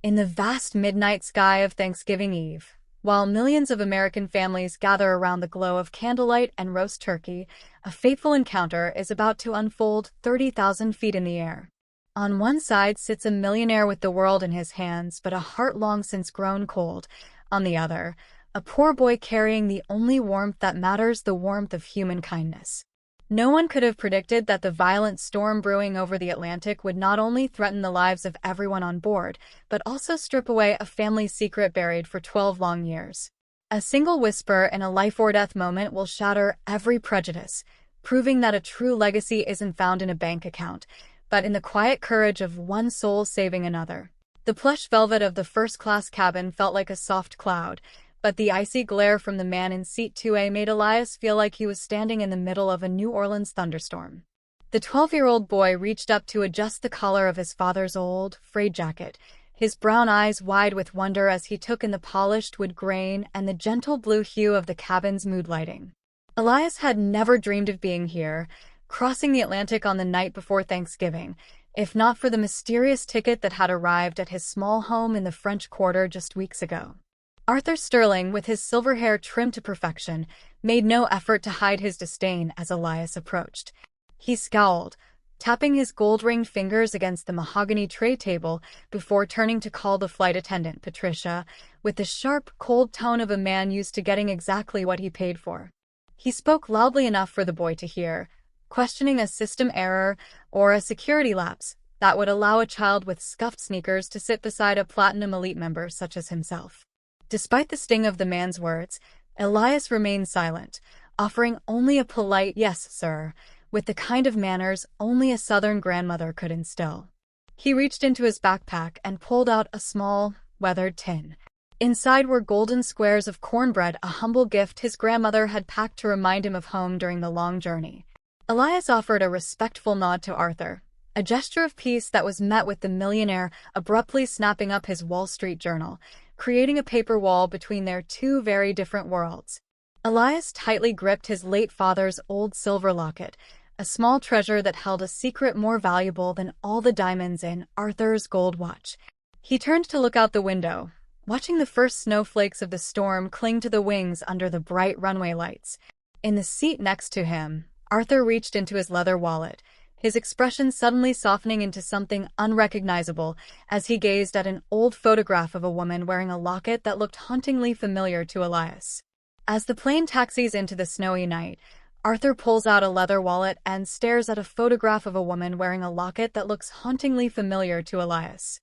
In the vast midnight sky of Thanksgiving Eve, while millions of American families gather around the glow of candlelight and roast turkey, a fateful encounter is about to unfold 30,000 feet in the air. On one side sits a millionaire with the world in his hands, but a heart long since grown cold. On the other, a poor boy carrying the only warmth that matters, the warmth of human kindness. No one could have predicted that the violent storm brewing over the Atlantic would not only threaten the lives of everyone on board, but also strip away a family secret buried for 12 long years. A single whisper in a life-or-death moment will shatter every prejudice, proving that a true legacy isn't found in a bank account, but in the quiet courage of one soul saving another. The plush velvet of the first-class cabin felt like a soft cloud, but the icy glare from the man in seat 2A made Elias feel like he was standing in the middle of a New Orleans thunderstorm. The 12-year-old boy reached up to adjust the collar of his father's old, frayed jacket, his brown eyes wide with wonder as he took in the polished wood grain and the gentle blue hue of the cabin's mood lighting. Elias had never dreamed of being here, crossing the Atlantic on the night before Thanksgiving, if not for the mysterious ticket that had arrived at his small home in the French Quarter just weeks ago. Arthur Sterling, with his silver hair trimmed to perfection, made no effort to hide his disdain as Elias approached. He scowled, tapping his gold-ringed fingers against the mahogany tray table before turning to call the flight attendant, Patricia, with the sharp, cold tone of a man used to getting exactly what he paid for. He spoke loudly enough for the boy to hear, questioning a system error or a security lapse that would allow a child with scuffed sneakers to sit beside a platinum elite member such as himself. Despite the sting of the man's words, Elias remained silent, offering only a polite "yes, sir," with the kind of manners only a Southern grandmother could instill. He reached into his backpack and pulled out a small, weathered tin. Inside were golden squares of cornbread, a humble gift his grandmother had packed to remind him of home during the long journey. Elias offered a respectful nod to Arthur, a gesture of peace that was met with the millionaire abruptly snapping up his Wall Street journal, creating a paper wall between their two very different worlds. Elias tightly gripped his late father's old silver locket, a small treasure that held a secret more valuable than all the diamonds in Arthur's gold watch. He turned to look out the window, watching the first snowflakes of the storm cling to the wings under the bright runway lights. In the seat next to him, Arthur reached into his leather wallet, his expression suddenly softening into something unrecognizable as he gazed at an old photograph of a woman wearing a locket that looked hauntingly familiar to Elias. As the plane taxis into the snowy night, Arthur pulls out a leather wallet and stares at a photograph of a woman wearing a locket that looks hauntingly familiar to Elias.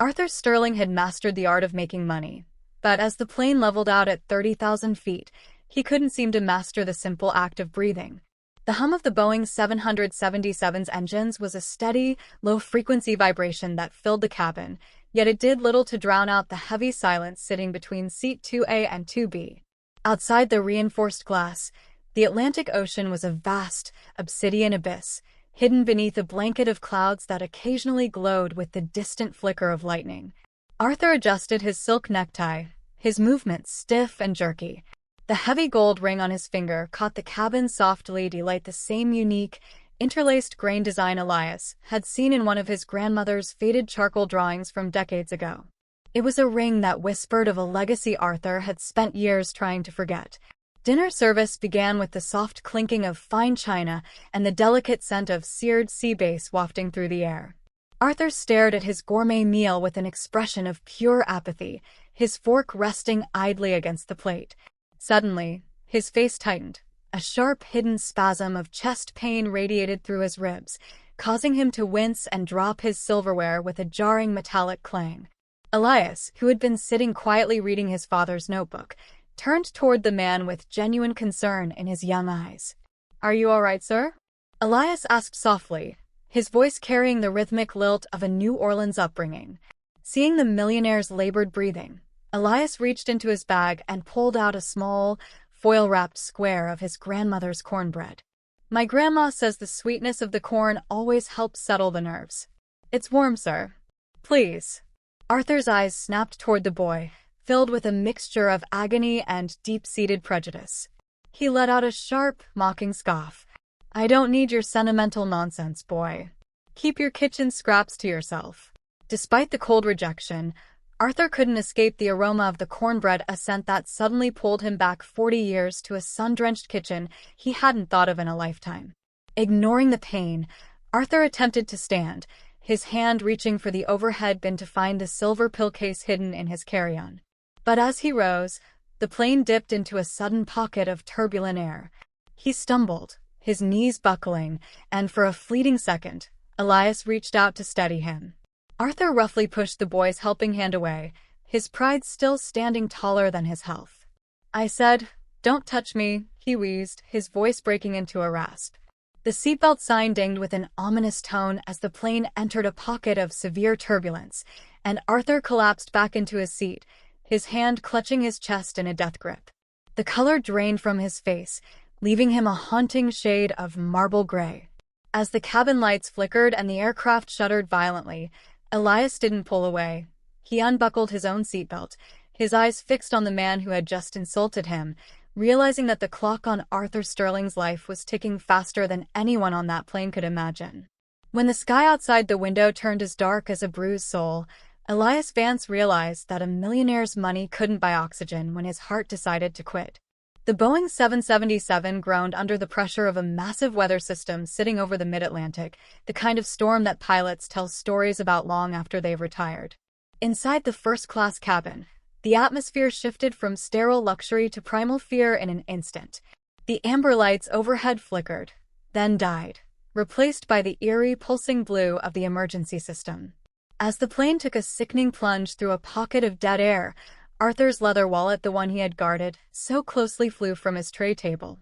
Arthur Sterling had mastered the art of making money, but as the plane leveled out at 30,000 feet, he couldn't seem to master the simple act of breathing. The hum of the Boeing 777's engines was a steady, low-frequency vibration that filled the cabin, yet it did little to drown out the heavy silence sitting between seat 2A and 2B. Outside the reinforced glass, the Atlantic Ocean was a vast, obsidian abyss, hidden beneath a blanket of clouds that occasionally glowed with the distant flicker of lightning. Arthur adjusted his silk necktie, his movements stiff and jerky. The heavy gold ring on his finger caught the cabin's soft LED light, the same unique, interlaced grain design Elias had seen in one of his grandmother's faded charcoal drawings from decades ago. It was a ring that whispered of a legacy Arthur had spent years trying to forget. Dinner service began with the soft clinking of fine china and the delicate scent of seared sea bass wafting through the air. Arthur stared at his gourmet meal with an expression of pure apathy, his fork resting idly against the plate. Suddenly, his face tightened. A sharp, hidden spasm of chest pain radiated through his ribs, causing him to wince and drop his silverware with a jarring metallic clang. Elias, who had been sitting quietly reading his father's notebook, turned toward the man with genuine concern in his young eyes. "Are you all right, sir?" Elias asked softly, his voice carrying the rhythmic lilt of a New Orleans upbringing. Seeing the millionaire's labored breathing, Elias reached into his bag and pulled out a small, foil-wrapped square of his grandmother's cornbread. "My grandma says the sweetness of the corn always helps settle the nerves. It's warm, sir. Please." Arthur's eyes snapped toward the boy, filled with a mixture of agony and deep-seated prejudice. He let out a sharp, mocking scoff. "I don't need your sentimental nonsense, boy. Keep your kitchen scraps to yourself." Despite the cold rejection, Arthur couldn't escape the aroma of the cornbread, a scent that suddenly pulled him back 40 years to a sun-drenched kitchen he hadn't thought of in a lifetime. Ignoring the pain, Arthur attempted to stand, his hand reaching for the overhead bin to find the silver pill case hidden in his carry-on. But as he rose, the plane dipped into a sudden pocket of turbulent air. He stumbled, his knees buckling, and for a fleeting second, Elias reached out to steady him. Arthur roughly pushed the boy's helping hand away, his pride still standing taller than his health. "I said, don't touch me," he wheezed, his voice breaking into a rasp. The seatbelt sign dinged with an ominous tone as the plane entered a pocket of severe turbulence, and Arthur collapsed back into his seat, his hand clutching his chest in a death grip. The color drained from his face, leaving him a haunting shade of marble gray. As the cabin lights flickered and the aircraft shuddered violently, Elias didn't pull away. He unbuckled his own seatbelt, his eyes fixed on the man who had just insulted him, realizing that the clock on Arthur Sterling's life was ticking faster than anyone on that plane could imagine. When the sky outside the window turned as dark as a bruised soul, Elias Vance realized that a millionaire's money couldn't buy oxygen when his heart decided to quit. The Boeing 777 groaned under the pressure of a massive weather system sitting over the mid-Atlantic, the kind of storm that pilots tell stories about long after they've retired. Inside the first-class cabin, the atmosphere shifted from sterile luxury to primal fear in an instant. The amber lights overhead flickered, then died, replaced by the eerie, pulsing blue of the emergency system. As the plane took a sickening plunge through a pocket of dead air, Arthur's leather wallet, the one he had guarded, so closely flew from his tray table.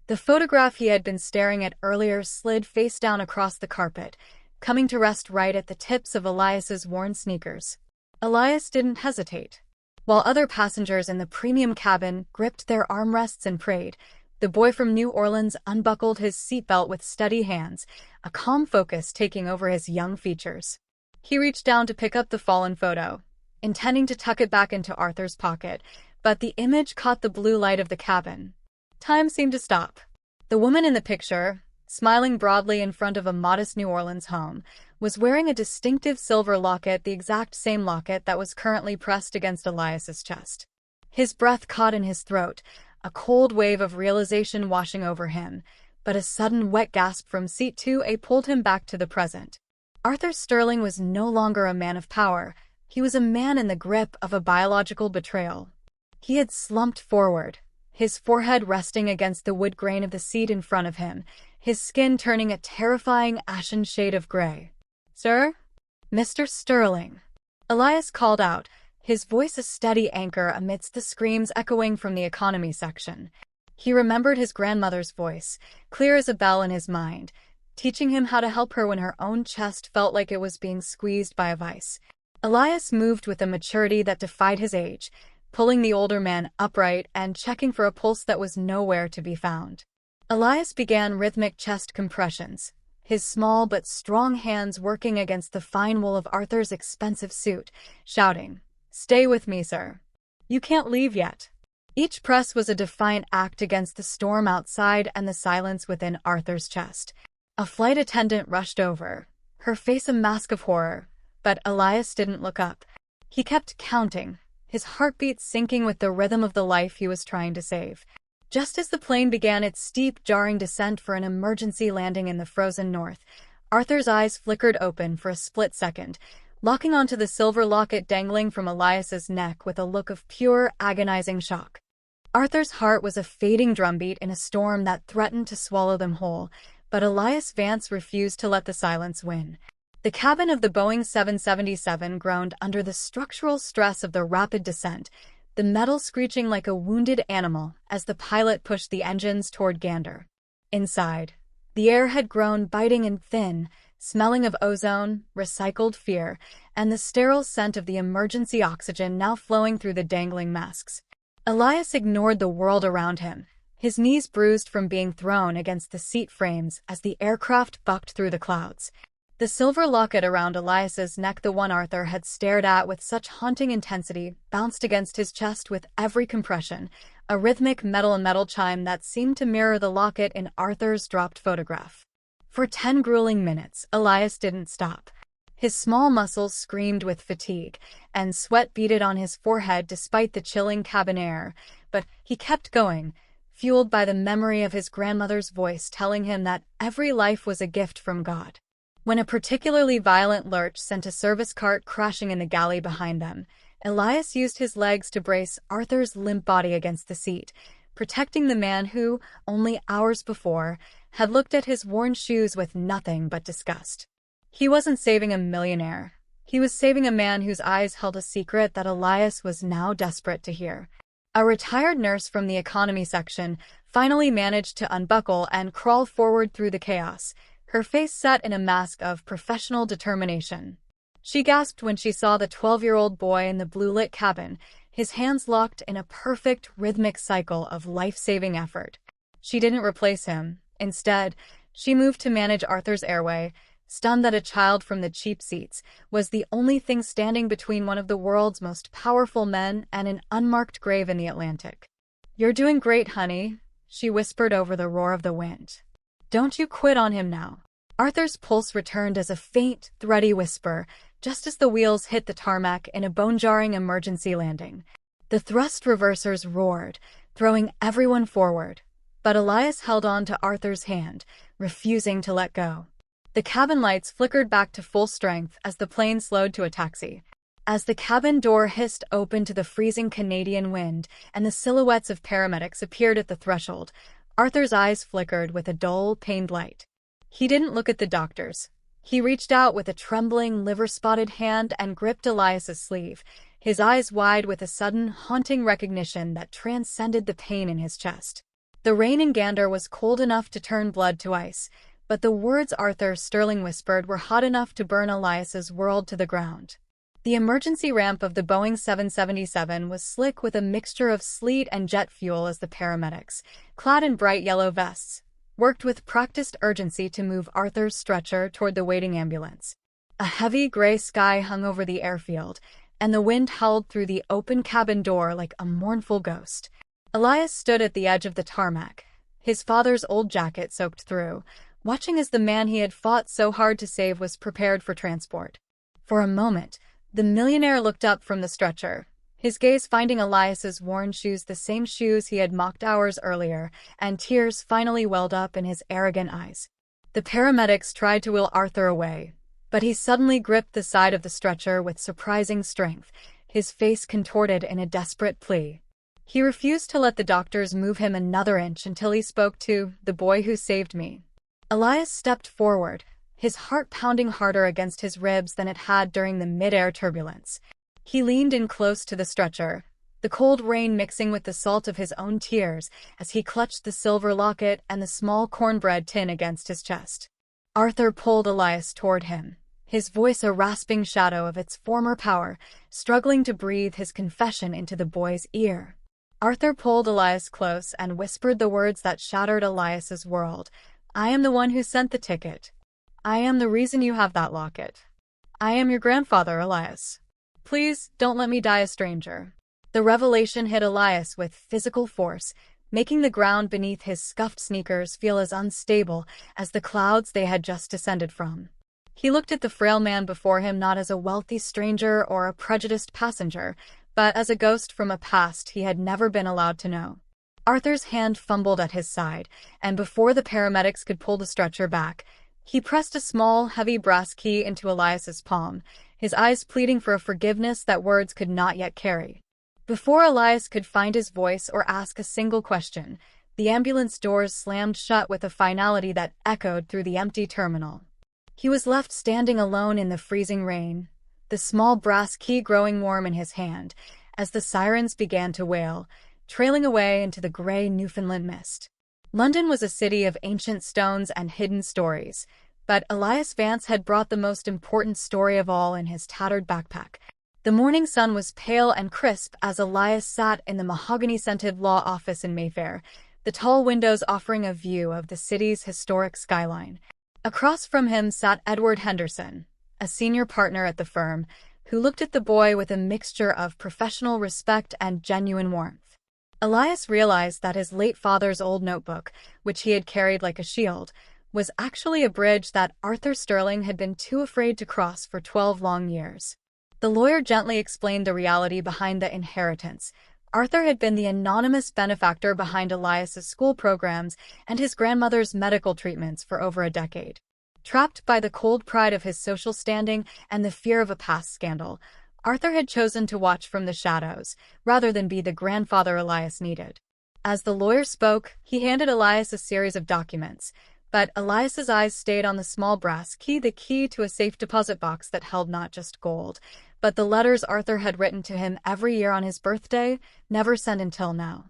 The photograph he had been staring at earlier slid face down across the carpet, coming to rest right at the tips of Elias's worn sneakers. Elias didn't hesitate. While other passengers in the premium cabin gripped their armrests and prayed, the boy from New Orleans unbuckled his seatbelt with steady hands, a calm focus taking over his young features. He reached down to pick up the fallen photo, intending to tuck it back into Arthur's pocket, but the image caught the blue light of the cabin. Time seemed to stop. The woman in the picture, smiling broadly in front of a modest New Orleans home, was wearing a distinctive silver locket, the exact same locket that was currently pressed against Elias's chest. His breath caught in his throat, a cold wave of realization washing over him, but a sudden wet gasp from seat 2A pulled him back to the present. Arthur Sterling was no longer a man of power. He was a man in the grip of a biological betrayal. He had slumped forward, his forehead resting against the wood grain of the seat in front of him, his skin turning a terrifying ashen shade of gray. "Sir?" "Mr. Sterling," Elias called out, his voice a steady anchor amidst the screams echoing from the economy section. He remembered his grandmother's voice, clear as a bell in his mind, teaching him how to help her when her own chest felt like it was being squeezed by a vice. Elias moved with a maturity that defied his age, pulling the older man upright and checking for a pulse that was nowhere to be found. Elias began rhythmic chest compressions, his small but strong hands working against the fine wool of Arthur's expensive suit, shouting, "Stay with me, sir. You can't leave yet." Each press was a defiant act against the storm outside and the silence within Arthur's chest. A flight attendant rushed over, her face a mask of horror, but Elias didn't look up. He kept counting, his heartbeat syncing with the rhythm of the life he was trying to save. Just as the plane began its steep, jarring descent for an emergency landing in the frozen north, Arthur's eyes flickered open for a split second, locking onto the silver locket dangling from Elias's neck with a look of pure, agonizing shock. Arthur's heart was a fading drumbeat in a storm that threatened to swallow them whole, but Elias Vance refused to let the silence win. The cabin of the Boeing 777 groaned under the structural stress of the rapid descent, the metal screeching like a wounded animal as the pilot pushed the engines toward Gander. Inside, the air had grown biting and thin, smelling of ozone, recycled fear, and the sterile scent of the emergency oxygen now flowing through the dangling masks. Elias ignored the world around him, his knees bruised from being thrown against the seat frames as the aircraft bucked through the clouds. The silver locket around Elias's neck, the one Arthur had stared at with such haunting intensity, bounced against his chest with every compression, a rhythmic metal-on-metal chime that seemed to mirror the locket in Arthur's dropped photograph. For 10 grueling minutes, Elias didn't stop. His small muscles screamed with fatigue, and sweat beaded on his forehead despite the chilling cabin air, but he kept going, fueled by the memory of his grandmother's voice telling him that every life was a gift from God. When a particularly violent lurch sent a service cart crashing in the galley behind them, Elias used his legs to brace Arthur's limp body against the seat, protecting the man who, only hours before, had looked at his worn shoes with nothing but disgust. He wasn't saving a millionaire. He was saving a man whose eyes held a secret that Elias was now desperate to hear. A retired nurse from the economy section finally managed to unbuckle and crawl forward through the chaos, her face set in a mask of professional determination. She gasped when she saw the 12-year-old boy in the blue-lit cabin, his hands locked in a perfect, rhythmic cycle of life-saving effort. She didn't replace him. Instead, she moved to manage Arthur's airway, stunned that a child from the cheap seats was the only thing standing between one of the world's most powerful men and an unmarked grave in the Atlantic. "You're doing great, honey," she whispered over the roar of the wind. "Don't you quit on him now." Arthur's pulse returned as a faint, thready whisper, just as the wheels hit the tarmac in a bone-jarring emergency landing. The thrust reversers roared, throwing everyone forward, but Elias held on to Arthur's hand, refusing to let go. The cabin lights flickered back to full strength as the plane slowed to a taxi. As the cabin door hissed open to the freezing Canadian wind and the silhouettes of paramedics appeared at the threshold, Arthur's eyes flickered with a dull, pained light. He didn't look at the doctors. He reached out with a trembling, liver-spotted hand and gripped Elias's sleeve, his eyes wide with a sudden, haunting recognition that transcended the pain in his chest. The rain in Gander was cold enough to turn blood to ice, but the words Arthur Sterling whispered were hot enough to burn Elias's world to the ground. The emergency ramp of the Boeing 777 was slick with a mixture of sleet and jet fuel as the paramedics, clad in bright yellow vests, worked with practiced urgency to move Arthur's stretcher toward the waiting ambulance. A heavy gray sky hung over the airfield, and the wind howled through the open cabin door like a mournful ghost. Elias stood at the edge of the tarmac, his father's old jacket soaked through, watching as the man he had fought so hard to save was prepared for transport. For a moment, the millionaire looked up from the stretcher, his gaze finding Elias's worn shoes, the same shoes he had mocked hours earlier, and tears finally welled up in his arrogant eyes. The paramedics tried to wheel Arthur away, but he suddenly gripped the side of the stretcher with surprising strength, his face contorted in a desperate plea. He refused to let the doctors move him another inch until he spoke to the boy who saved me. Elias stepped forward, his heart pounding harder against his ribs than it had during the mid-air turbulence. He leaned in close to the stretcher, the cold rain mixing with the salt of his own tears as he clutched the silver locket and the small cornbread tin against his chest. Arthur pulled Elias toward him, his voice a rasping shadow of its former power, struggling to breathe his confession into the boy's ear. Arthur pulled Elias close and whispered the words that shattered Elias's world. "I am the one who sent the ticket. I am the reason you have that locket. I am your grandfather, Elias. Please, don't let me die a stranger." The revelation hit Elias with physical force, making the ground beneath his scuffed sneakers feel as unstable as the clouds they had just descended from. He looked at the frail man before him not as a wealthy stranger or a prejudiced passenger, but as a ghost from a past he had never been allowed to know. Arthur's hand fumbled at his side, and before the paramedics could pull the stretcher back, he pressed a small, heavy brass key into Elias's palm, his eyes pleading for a forgiveness that words could not yet carry. Before Elias could find his voice or ask a single question, the ambulance doors slammed shut with a finality that echoed through the empty terminal. He was left standing alone in the freezing rain, the small brass key growing warm in his hand, as the sirens began to wail, trailing away into the gray Newfoundland mist. London was a city of ancient stones and hidden stories, but Elias Vance had brought the most important story of all in his tattered backpack. The morning sun was pale and crisp as Elias sat in the mahogany-scented law office in Mayfair, the tall windows offering a view of the city's historic skyline. Across from him sat Edward Henderson, a senior partner at the firm, who looked at the boy with a mixture of professional respect and genuine warmth. Elias realized that his late father's old notebook, which he had carried like a shield, was actually a bridge that Arthur Sterling had been too afraid to cross for 12 long years. The lawyer gently explained the reality behind the inheritance. Arthur had been the anonymous benefactor behind Elias's school programs and his grandmother's medical treatments for over a decade. Trapped by the cold pride of his social standing and the fear of a past scandal, Arthur had chosen to watch from the shadows, rather than be the grandfather Elias needed. As the lawyer spoke, he handed Elias a series of documents, but Elias's eyes stayed on the small brass key, the key to a safe deposit box that held not just gold, but the letters Arthur had written to him every year on his birthday, never sent until now.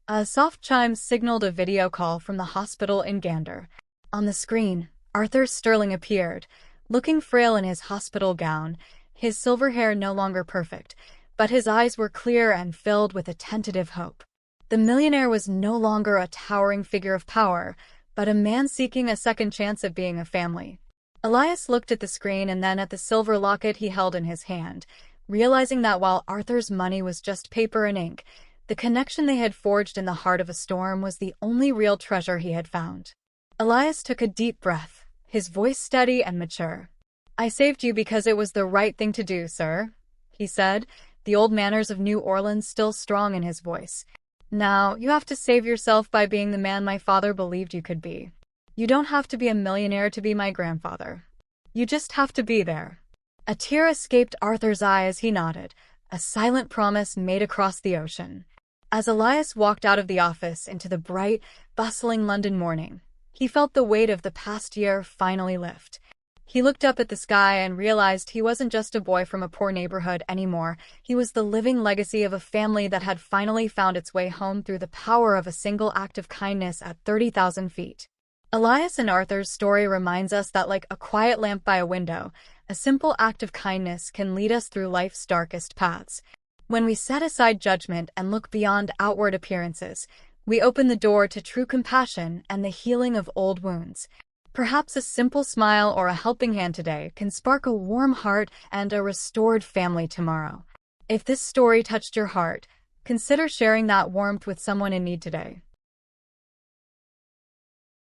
A soft chime signaled a video call from the hospital in Gander. On the screen, Arthur Sterling appeared, looking frail in his hospital gown, his silver hair no longer perfect, but his eyes were clear and filled with a tentative hope. The millionaire was no longer a towering figure of power, but a man seeking a second chance at being a family. Elias looked at the screen and then at the silver locket he held in his hand, realizing that while Arthur's money was just paper and ink, the connection they had forged in the heart of a storm was the only real treasure he had found. Elias took a deep breath, his voice steady and mature. "I saved you because it was the right thing to do, sir," he said, the old manners of New Orleans still strong in his voice. "Now, you have to save yourself by being the man my father believed you could be. You don't have to be a millionaire to be my grandfather. You just have to be there." A tear escaped Arthur's eye as he nodded, a silent promise made across the ocean. As Elias walked out of the office into the bright, bustling London morning, he felt the weight of the past year finally lift. He looked up at the sky and realized he wasn't just a boy from a poor neighborhood anymore. He was the living legacy of a family that had finally found its way home through the power of a single act of kindness at 30,000 feet. Elias and Arthur's story reminds us that, like a quiet lamp by a window, a simple act of kindness can lead us through life's darkest paths. When we set aside judgment and look beyond outward appearances, we open the door to true compassion and the healing of old wounds. Perhaps a simple smile or a helping hand today can spark a warm heart and a restored family tomorrow. If this story touched your heart, consider sharing that warmth with someone in need today.